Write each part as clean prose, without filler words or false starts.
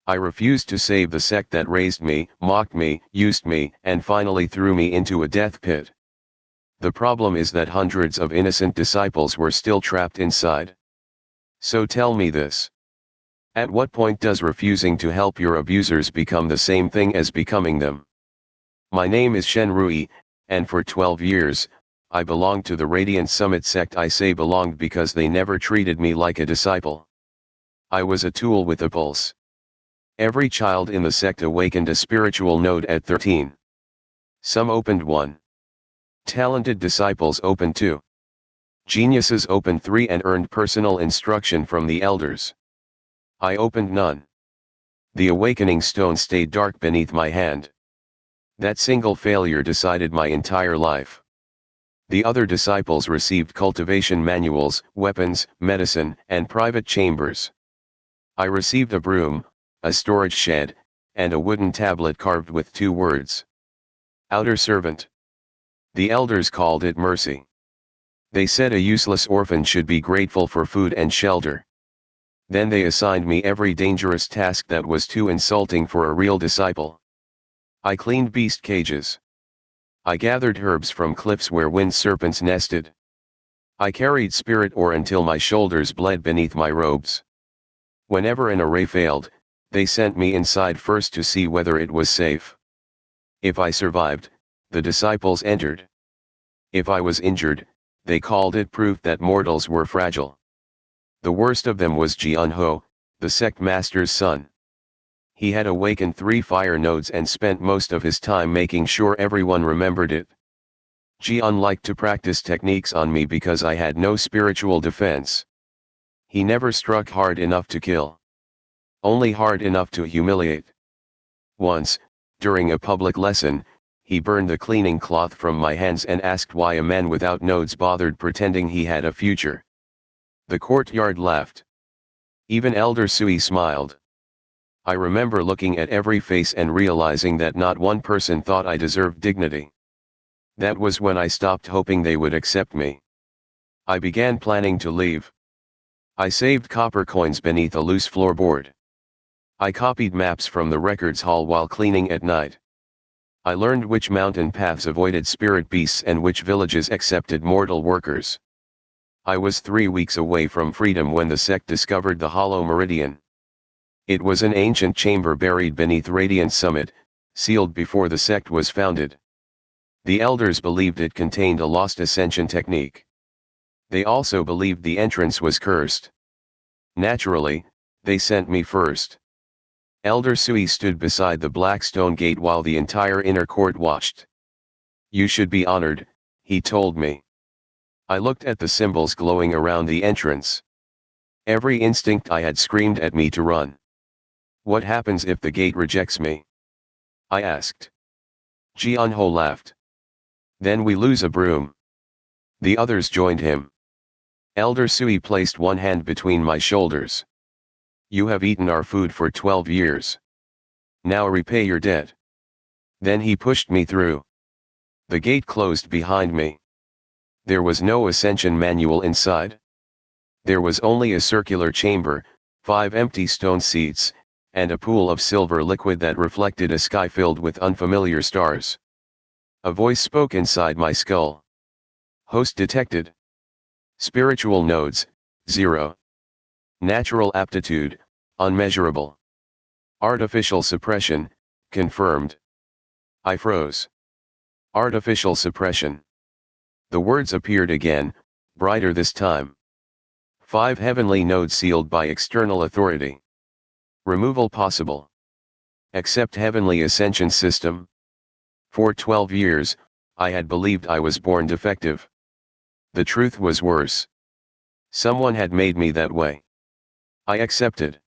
I refused to save the sect that raised me, mocked me, used me, and finally threw me into a death pit. The problem is that hundreds of innocent disciples were still trapped inside. So tell me this. At what point does refusing to help your abusers become the same thing as becoming them? My name is Shen Rui, and for 12 years, I belonged to the Radiant Summit sect. I say belonged because they never treated me like a disciple. I was a tool with a pulse. Every child in the sect awakened a spiritual node at 13. Some opened 1. Talented disciples opened 2. Geniuses opened 3 and earned personal instruction from the elders. I opened none. The awakening stone stayed dark beneath my hand. That single failure decided my entire life. The other disciples received cultivation manuals, weapons, medicine, and private chambers. I received a broom, a storage shed, and a wooden tablet carved with 2 words. Outer servant. The elders called it mercy. They said a useless orphan should be grateful for food and shelter. Then they assigned me every dangerous task that was too insulting for a real disciple. I cleaned beast cages. I gathered herbs from cliffs where wind serpents nested. I carried spirit ore until my shoulders bled beneath my robes. Whenever an array failed, they sent me inside first to see whether it was safe. If I survived, the disciples entered. If I was injured, they called it proof that mortals were fragile. The worst of them was Jianho, the sect master's son. He had awakened 3 fire nodes and spent most of his time making sure everyone remembered it. Jian liked to practice techniques on me because I had no spiritual defense. He never struck hard enough to kill. Only hard enough to humiliate. Once, during a public lesson, he burned the cleaning cloth from my hands and asked why a man without nodes bothered pretending he had a future. The courtyard laughed. Even Elder Sui smiled. I remember looking at every face and realizing that not one person thought I deserved dignity. That was when I stopped hoping they would accept me. I began planning to leave. I saved copper coins beneath a loose floorboard. I copied maps from the records hall while cleaning at night. I learned which mountain paths avoided spirit beasts and which villages accepted mortal workers. I was 3 weeks away from freedom when the sect discovered the Hollow Meridian. It was an ancient chamber buried beneath Radiant Summit, sealed before the sect was founded. The elders believed it contained a lost Ascension technique. They also believed the entrance was cursed. Naturally, they sent me first. Elder Sui stood beside the black stone gate while the entire inner court watched. "You should be honored," he told me. I looked at the symbols glowing around the entrance. Every instinct I had screamed at me to run. "What happens if the gate rejects me?" I asked. Jianho laughed. "Then we lose a broom." The others joined him. Elder Sui placed one hand between my shoulders. "You have eaten our food for 12 years. Now repay your debt." Then he pushed me through. The gate closed behind me. There was no Ascension manual inside. There was only a circular chamber, 5 empty stone seats, and a pool of silver liquid that reflected a sky filled with unfamiliar stars. A voice spoke inside my skull. "Host detected. Spiritual nodes, 0. Natural aptitude, unmeasurable. Artificial suppression, confirmed." I froze. Artificial suppression. The words appeared again, brighter this time. 5 heavenly nodes sealed by external authority. Removal possible. Accept heavenly ascension system. For 12 years, I had believed I was born defective. The truth was worse. Someone had made me that way. I accepted.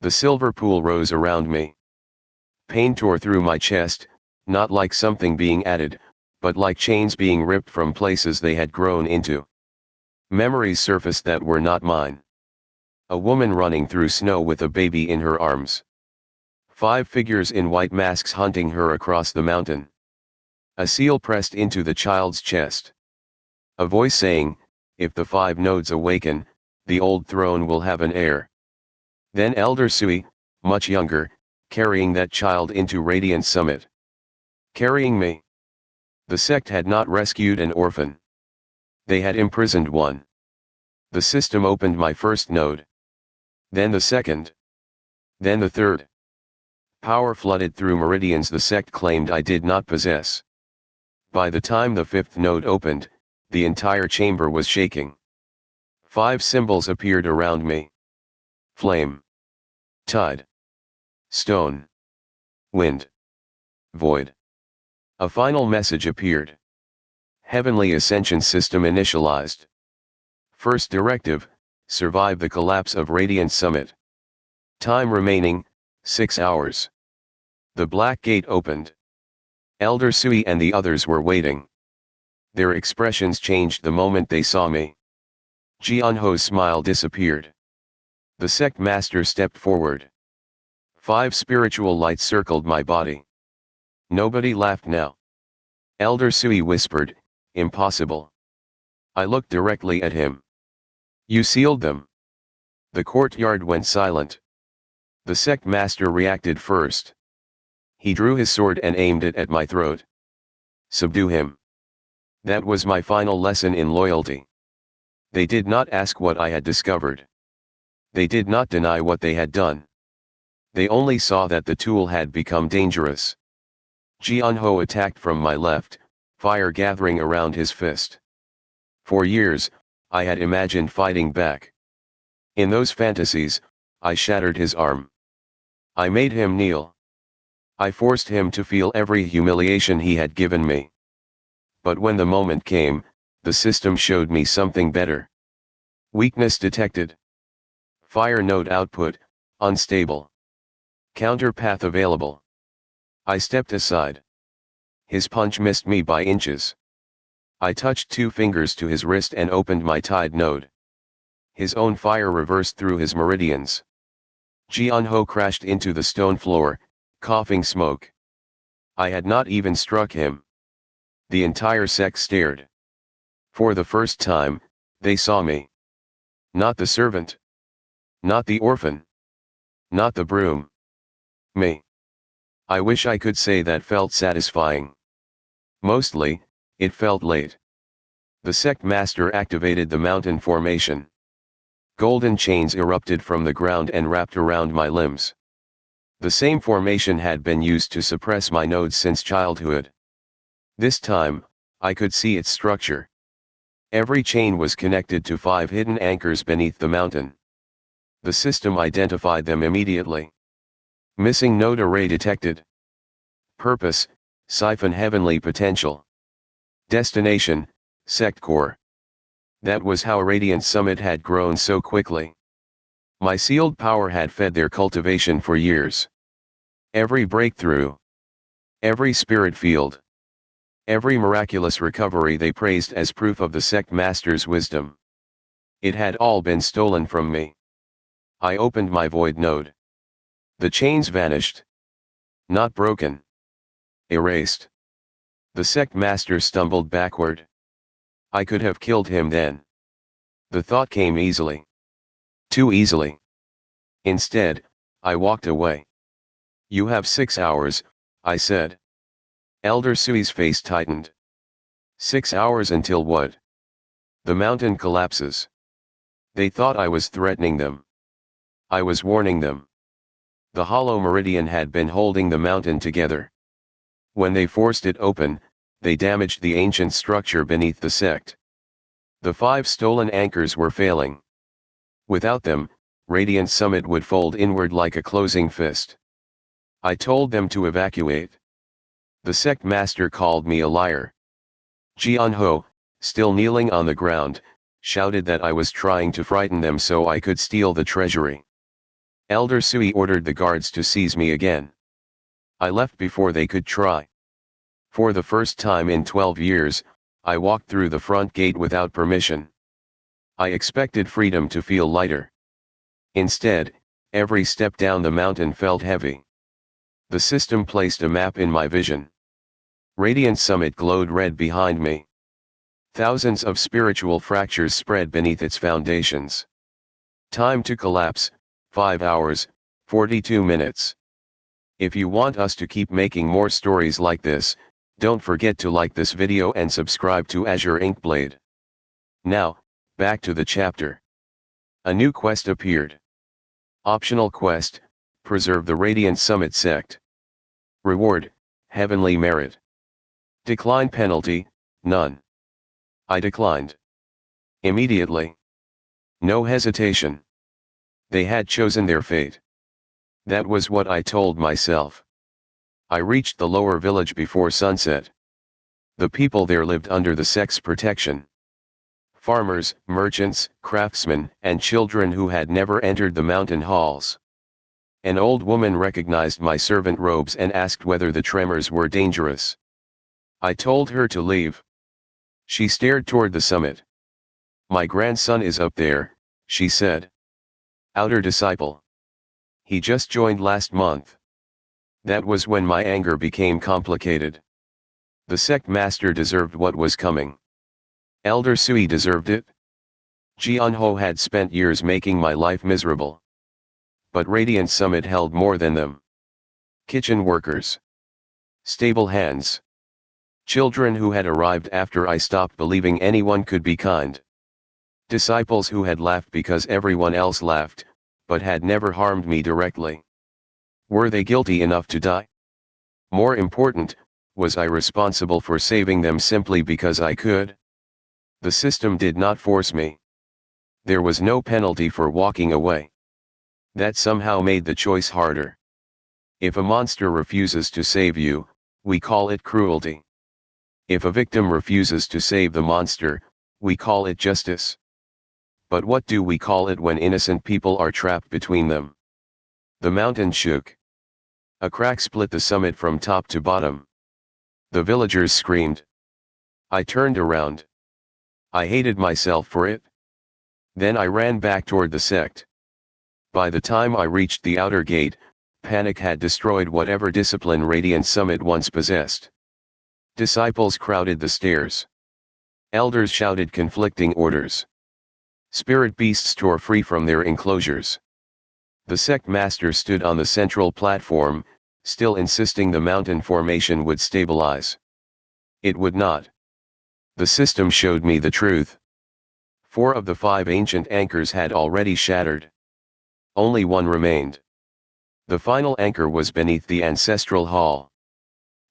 The silver pool rose around me. Pain tore through my chest, not like something being added, but like chains being ripped from places they had grown into. Memories surfaced that were not mine. A woman running through snow with a baby in her arms. 5 figures in white masks hunting her across the mountain. A seal pressed into the child's chest. A voice saying, "If the 5 nodes awaken, the old throne will have an heir." Then Elder Sui, much younger, carrying that child into Radiant Summit. Carrying me. The sect had not rescued an orphan. They had imprisoned one. The system opened my first node. Then the second. Then the third. Power flooded through meridians the sect claimed I did not possess. By the time the fifth node opened, the entire chamber was shaking. 5 symbols appeared around me. Flame. Tide. Stone. Wind. Void. A final message appeared. Heavenly Ascension System initialized. First directive, survive the collapse of Radiant Summit. Time remaining, 6 hours. The black gate opened. Elder Sui and the others were waiting. Their expressions changed the moment they saw me. Jianho's smile disappeared. The sect master stepped forward. 5 spiritual lights circled my body. Nobody laughed now. Elder Sui whispered, impossible. I looked directly at him. You sealed them. The courtyard went silent. The sect master reacted first. He drew his sword and aimed it at my throat. Subdue him. That was my final lesson in loyalty. They did not ask what I had discovered. They did not deny what they had done. They only saw that the tool had become dangerous. Jianho attacked from my left, fire gathering around his fist. For years, I had imagined fighting back. In those fantasies, I shattered his arm. I made him kneel. I forced him to feel every humiliation he had given me. But when the moment came, the system showed me something better. Weakness detected. Fire node output, unstable. Counter path available. I stepped aside. His punch missed me by inches. I touched 2 fingers to his wrist and opened my tide node. His own fire reversed through his meridians. Jianho crashed into the stone floor, coughing smoke. I had not even struck him. The entire sect stared. For the first time, they saw me. Not the servant. Not the orphan. Not the broom. Me. I wish I could say that felt satisfying. Mostly, it felt late. The sect master activated the mountain formation. Golden chains erupted from the ground and wrapped around my limbs. The same formation had been used to suppress my nodes since childhood. This time, I could see its structure. Every chain was connected to 5 hidden anchors beneath the mountain. The system identified them immediately. Missing node array detected. Purpose, siphon heavenly potential. Destination, sect core. That was how Radiant Summit had grown so quickly. My sealed power had fed their cultivation for years. Every breakthrough. Every spirit field. Every miraculous recovery they praised as proof of the sect master's wisdom. It had all been stolen from me. I opened my void node. The chains vanished. Not broken. Erased. The sect master stumbled backward. I could have killed him then. The thought came easily. Too easily. Instead, I walked away. You have 6 hours, I said. Elder Sui's face tightened. 6 hours until what? The mountain collapses. They thought I was threatening them. I was warning them. The hollow meridian had been holding the mountain together. When they forced it open, they damaged the ancient structure beneath the sect. The 5 stolen anchors were failing. Without them, Radiant Summit would fold inward like a closing fist. I told them to evacuate. The sect master called me a liar. Jianho, still kneeling on the ground, shouted that I was trying to frighten them so I could steal the treasury. Elder Sui ordered the guards to seize me again. I left before they could try. For the first time in 12 years, I walked through the front gate without permission. I expected freedom to feel lighter. Instead, every step down the mountain felt heavy. The system placed a map in my vision. Radiant Summit glowed red behind me. Thousands of spiritual fractures spread beneath its foundations. Time to collapse, 5 hours, 42 minutes. If you want us to keep making more stories like this, don't forget to like this video and subscribe to Azure Inkblade. Now, back to the chapter. A new quest appeared. Optional quest, preserve the Radiant Summit Sect. Reward, heavenly merit. Decline penalty, none. I declined. Immediately. No hesitation. They had chosen their fate. That was what I told myself. I reached the lower village before sunset. The people there lived under the sect's protection. Farmers, merchants, craftsmen, and children who had never entered the mountain halls. An old woman recognized my servant robes and asked whether the tremors were dangerous. I told her to leave. She stared toward the summit. My grandson is up there, she said. Outer disciple. He just joined last month. That was when my anger became complicated. The sect master deserved what was coming. Elder Sui deserved it. Jianho had spent years making my life miserable. But Radiant Summit held more than them. Kitchen workers. Stable hands. Children who had arrived after I stopped believing anyone could be kind. Disciples who had laughed because everyone else laughed, but had never harmed me directly. Were they guilty enough to die? More important, was I responsible for saving them simply because I could? The system did not force me. There was no penalty for walking away. That somehow made the choice harder. If a monster refuses to save you, we call it cruelty. If a victim refuses to save the monster, we call it justice. But what do we call it when innocent people are trapped between them? The mountain shook. A crack split the summit from top to bottom. The villagers screamed. I turned around. I hated myself for it. Then I ran back toward the sect. By the time I reached the outer gate, panic had destroyed whatever discipline Radiant Summit once possessed. Disciples crowded the stairs. Elders shouted conflicting orders. Spirit beasts tore free from their enclosures. The sect master stood on the central platform, still insisting the mountain formation would stabilize. It would not. The system showed me the truth. 4 of the 5 ancient anchors had already shattered. Only one remained. The final anchor was beneath the ancestral hall.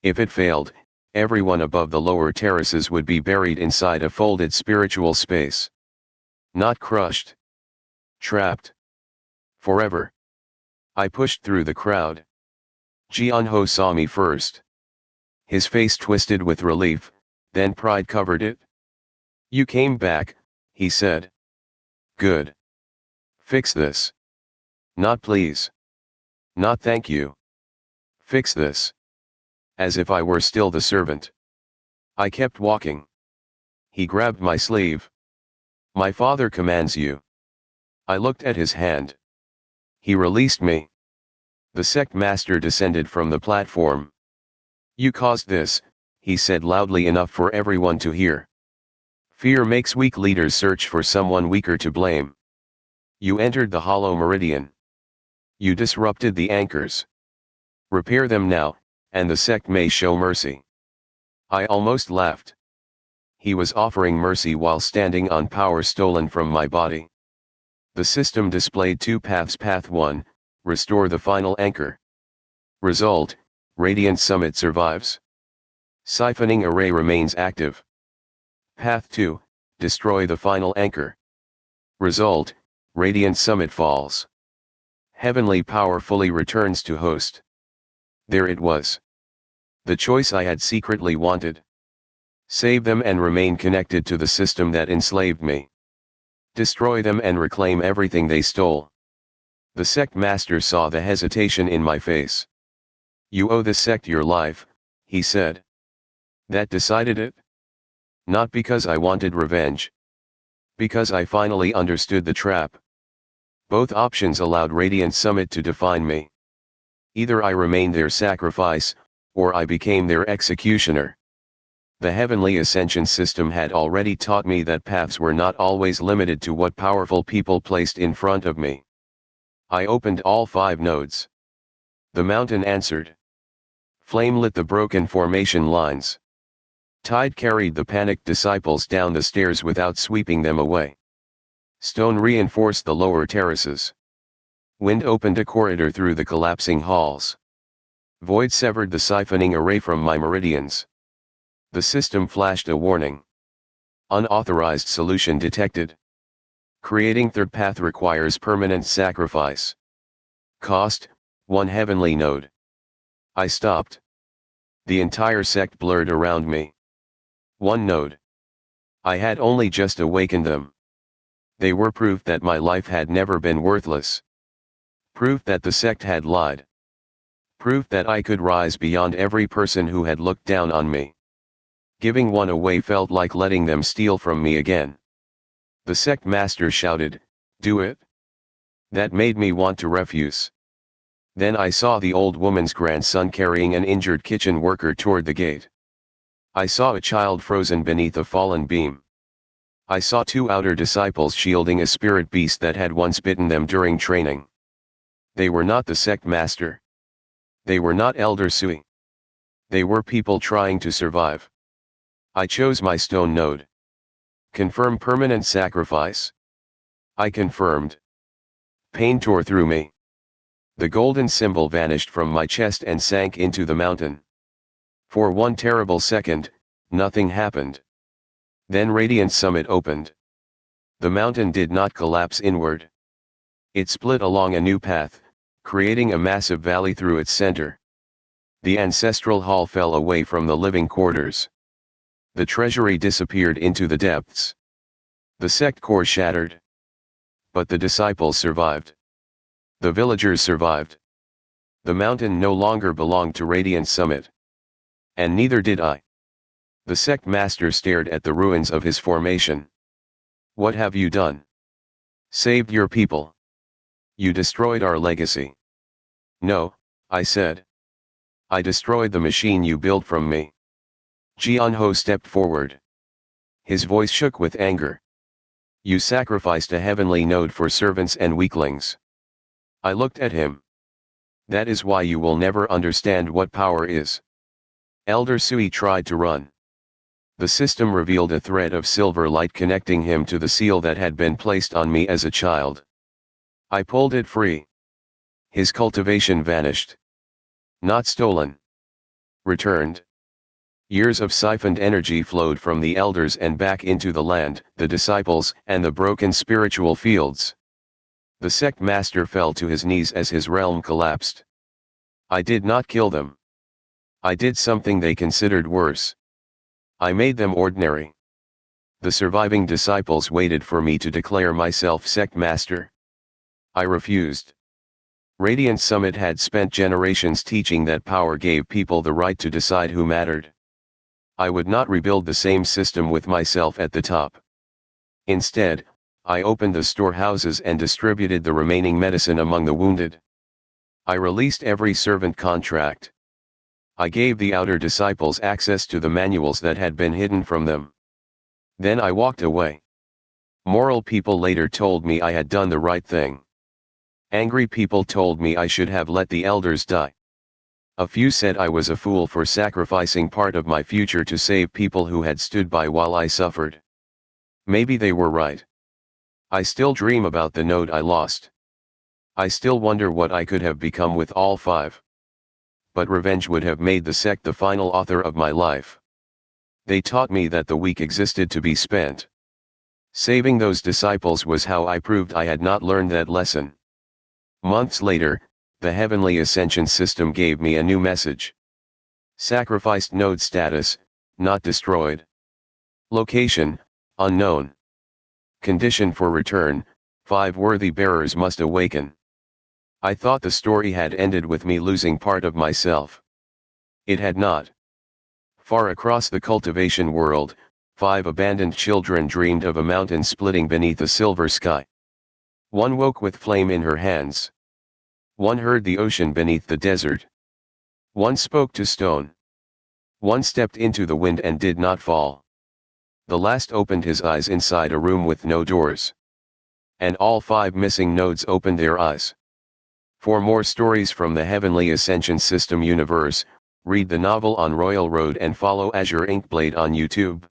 If it failed, everyone above the lower terraces would be buried inside a folded spiritual space. Not crushed. Trapped. Forever. I pushed through the crowd. Jianho saw me first. His face twisted with relief, then pride covered it. You came back, he said. Good. Fix this. Not please. Not thank you. Fix this. As if I were still the servant. I kept walking. He grabbed my sleeve. My father commands you. I looked at his hand. He released me. The sect master descended from the platform. You caused this, he said loudly enough for everyone to hear. Fear makes weak leaders search for someone weaker to blame. You entered the hollow meridian. You disrupted the anchors. Repair them now, and the sect may show mercy. I almost laughed. He was offering mercy while standing on power stolen from my body. The system displayed 2 paths. Path 1, restore the final anchor. Result, Radiant Summit survives. Siphoning array remains active. Path 2, destroy the final anchor. Result, Radiant Summit falls. Heavenly power fully returns to host. There it was. The choice I had secretly wanted. Save them and remain connected to the system that enslaved me. Destroy them and reclaim everything they stole. The sect master saw the hesitation in my face. You owe the sect your life, he said. That decided it? Not because I wanted revenge. Because I finally understood the trap. Both options allowed Radiant Summit to define me. Either I remained their sacrifice, or I became their executioner. The heavenly Ascension system had already taught me that paths were not always limited to what powerful people placed in front of me. I opened all 5 nodes. The mountain answered. Flame lit the broken formation lines. Tide carried the panicked disciples down the stairs without sweeping them away. Stone reinforced the lower terraces. Wind opened a corridor through the collapsing halls. Void severed the siphoning array from my meridians. The system flashed a warning. Unauthorized solution detected. Creating third path requires permanent sacrifice. Cost, 1 heavenly node. I stopped. The entire sect blurred around me. 1 node. I had only just awakened them. They were proof that my life had never been worthless. Proof that the sect had lied. Proof that I could rise beyond every person who had looked down on me. Giving 1 away felt like letting them steal from me again. The sect master shouted, "Do it." That made me want to refuse. Then I saw the old woman's grandson carrying an injured kitchen worker toward the gate. I saw a child frozen beneath a fallen beam. I saw 2 outer disciples shielding a spirit beast that had once bitten them during training. They were not the sect master. They were not Elder Sui. They were people trying to survive. I chose my stone node. Confirm permanent sacrifice. I confirmed. Pain tore through me. The golden symbol vanished from my chest and sank into the mountain. For 1 terrible second, nothing happened. Then Radiant Summit opened. The mountain did not collapse inward. It split along a new path, creating a massive valley through its center. The ancestral hall fell away from the living quarters. The treasury disappeared into the depths. The sect core shattered. But the disciples survived. The villagers survived. The mountain no longer belonged to Radiant Summit. And neither did I. The sect master stared at the ruins of his formation. What have you done? Saved your people. You destroyed our legacy. No, I said. I destroyed the machine you built from me. Jianho stepped forward. His voice shook with anger. You sacrificed a heavenly node for servants and weaklings. I looked at him. That is why you will never understand what power is. Elder Sui tried to run. The system revealed a thread of silver light connecting him to the seal that had been placed on me as a child. I pulled it free. His cultivation vanished. Not stolen. Returned. Years of siphoned energy flowed from the elders and back into the land, the disciples, and the broken spiritual fields. The sect master fell to his knees as his realm collapsed. I did not kill them. I did something they considered worse. I made them ordinary. The surviving disciples waited for me to declare myself sect master. I refused. Radiant Summit had spent generations teaching that power gave people the right to decide who mattered. I would not rebuild the same system with myself at the top. Instead, I opened the storehouses and distributed the remaining medicine among the wounded. I released every servant contract. I gave the outer disciples access to the manuals that had been hidden from them. Then I walked away. Moral people later told me I had done the right thing. Angry people told me I should have let the elders die. A few said I was a fool for sacrificing part of my future to save people who had stood by while I suffered. Maybe they were right. I still dream about the node I lost. I still wonder what I could have become with all 5. But revenge would have made the sect the final author of my life. They taught me that the weak existed to be spent. Saving those disciples was how I proved I had not learned that lesson. Months later, the Heavenly Ascension system gave me a new message. Sacrificed node status, not destroyed. Location, unknown. Condition for return, 5 worthy bearers must awaken. I thought the story had ended with me losing part of myself. It had not. Far across the cultivation world, 5 abandoned children dreamed of a mountain splitting beneath a silver sky. One woke with flame in her hands. One heard the ocean beneath the desert. One spoke to stone. One stepped into the wind and did not fall. The last opened his eyes inside a room with no doors. And all 5 missing nodes opened their eyes. For more stories from the Heavenly Ascension System universe, read the novel On Royal Road and follow Azure Inkblade on YouTube.